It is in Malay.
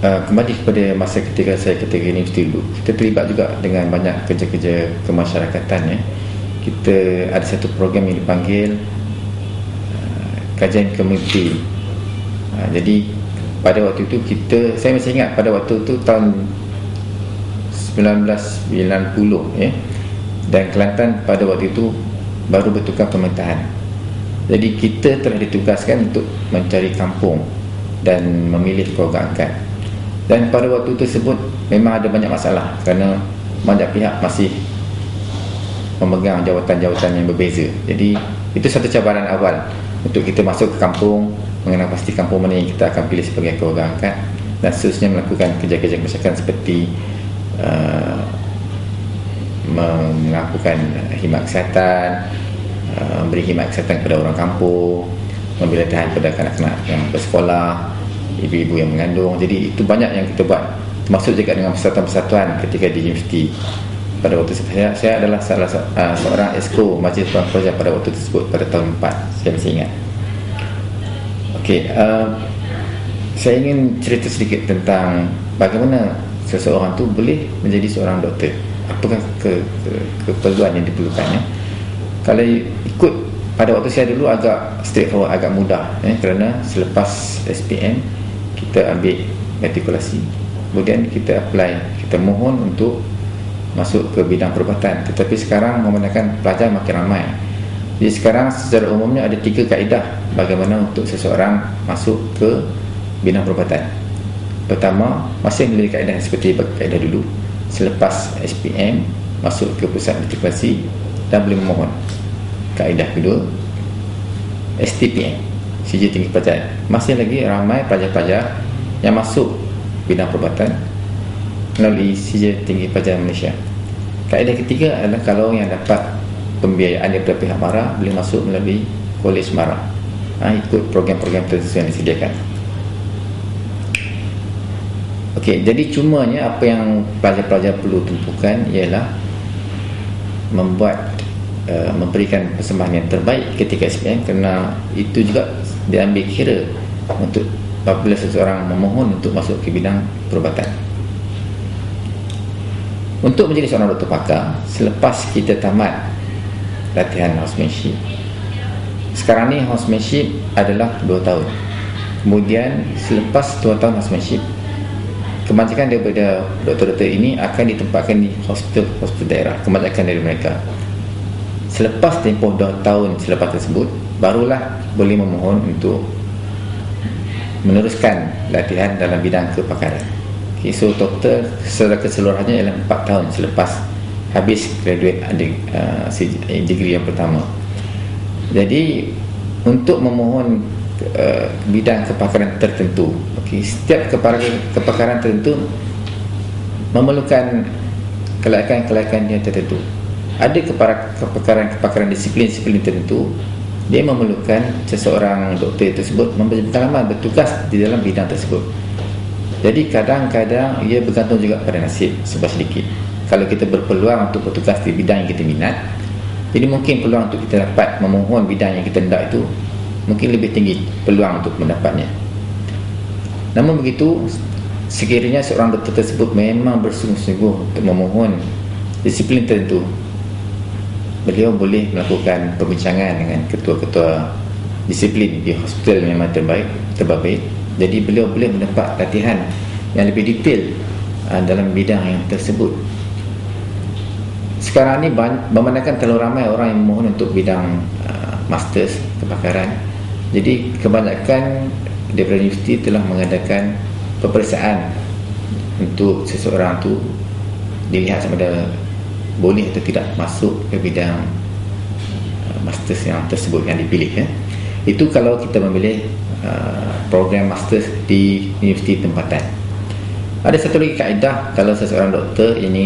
kembali kepada masa ketika universiti dulu, kita terlibat juga dengan banyak kerja-kerja kemasyarakatan ya. Kita ada satu program yang dipanggil kajian komuniti. Jadi pada waktu itu saya masih ingat pada waktu itu tahun 1990 ya, dan Kelantan pada waktu itu baru bertukar pemerintahan. Jadi kita telah ditugaskan untuk mencari kampung dan memilih keluarga angkat. Dan pada waktu tersebut memang ada banyak masalah kerana banyak pihak masih memegang jawatan-jawatan yang berbeza. Jadi itu satu cabaran awal untuk kita masuk ke kampung, mengenal pasti kampung mana yang kita akan pilih sebagai keluarga angkat, dan seterusnya melakukan kerja-kerja kemasyarakatan seperti melakukan khidmat kesihatan, memberi khidmat kesihatan kepada orang kampung, memberi latihan kepada kanak-kanak yang bersekolah, ibu-ibu yang mengandung. Jadi itu banyak yang kita buat, termasuk juga dengan persatuan-persatuan ketika di universiti. Pada waktu saya adalah seorang esko Majlis Tuan Kerja pada waktu tersebut, pada tahun 4, saya masih ingat. Okey, saya ingin cerita sedikit tentang bagaimana seseorang tu boleh menjadi seorang doktor. Apakah keperluan yang diperlukan ya? Kalau ikut pada waktu saya dulu agak straightforward, agak mudah ya, kerana selepas SPM kita ambil matrikulasi, kemudian kita apply, kita mohon untuk masuk ke bidang perubatan. Tetapi sekarang memandangkan pelajar makin ramai, jadi sekarang secara umumnya ada 3 kaedah bagaimana untuk seseorang masuk ke bidang perubatan. Pertama, masih memiliki kaedah seperti kaedah dulu, selepas SPM masuk ke pusat matrikulasi dan boleh memohon. Kaedah kedua, STPM, Sijil Tinggi Pelajaran. Masih lagi ramai pelajar-pelajar yang masuk bidang perubatan melalui Sijil Tinggi Pelajaran Malaysia. Kaedah ketiga adalah kalau yang dapat pembiayaan daripada pihak MARA boleh masuk melalui Kolej MARA, ikut program-program tertentu yang disediakan. Okey, jadi cumanya apa yang pelajar-pelajar perlu tumpukan ialah memberikan persembahan yang terbaik ketika SPM, kerana itu juga diambil kira untuk apabila seseorang memohon untuk masuk ke bidang perubatan. Untuk menjadi seorang doktor pakar, selepas kita tamat latihan housemanship, sekarang ni housemanship adalah 2 tahun. Kemudian selepas 2 tahun housemanship, kebanyakan daripada doktor-doktor ini akan ditempatkan di hospital daerah, kebanyakan dari mereka. Selepas tempoh 2 tahun selepas tersebut, barulah boleh memohon untuk meneruskan latihan dalam bidang kepakaran. Okay, so doktor secara keseluruhannya ialah 4 tahun selepas habis graduate degree yang pertama. Jadi untuk memohon bidang kepakaran tertentu, setiap kepakaran tertentu memerlukan kelayakan yang tertentu. Ada kepakaran disiplin tertentu, dia memerlukan seseorang doktor tersebut memberi pengalaman bertugas di dalam bidang tersebut. Jadi kadang-kadang ia bergantung juga pada nasib sebab sedikit. Kalau kita berpeluang untuk bertugas di bidang yang kita minat, jadi mungkin peluang untuk kita dapat memohon bidang yang kita hendak itu mungkin lebih tinggi peluang untuk mendapatnya. Namun begitu, sekiranya seorang doktor tersebut memang bersungguh-sungguh untuk memohon disiplin tertentu, beliau boleh melakukan perbincangan dengan ketua-ketua disiplin di hospital yang memang terbaik. Jadi beliau boleh mendapat latihan yang lebih detail dalam bidang yang tersebut. Sekarang ni memandangkan terlalu ramai orang yang memohon untuk bidang masters kepakaran. Jadi kebanyakan daripada universiti telah mengadakan peperiksaan untuk seseorang tu dilihat sama ada boleh atau tidak masuk ke bidang masters yang tersebut yang dipilih ya. Itu kalau kita memilih program masters di universiti tempatan. Ada satu lagi kaedah kalau seseorang doktor ini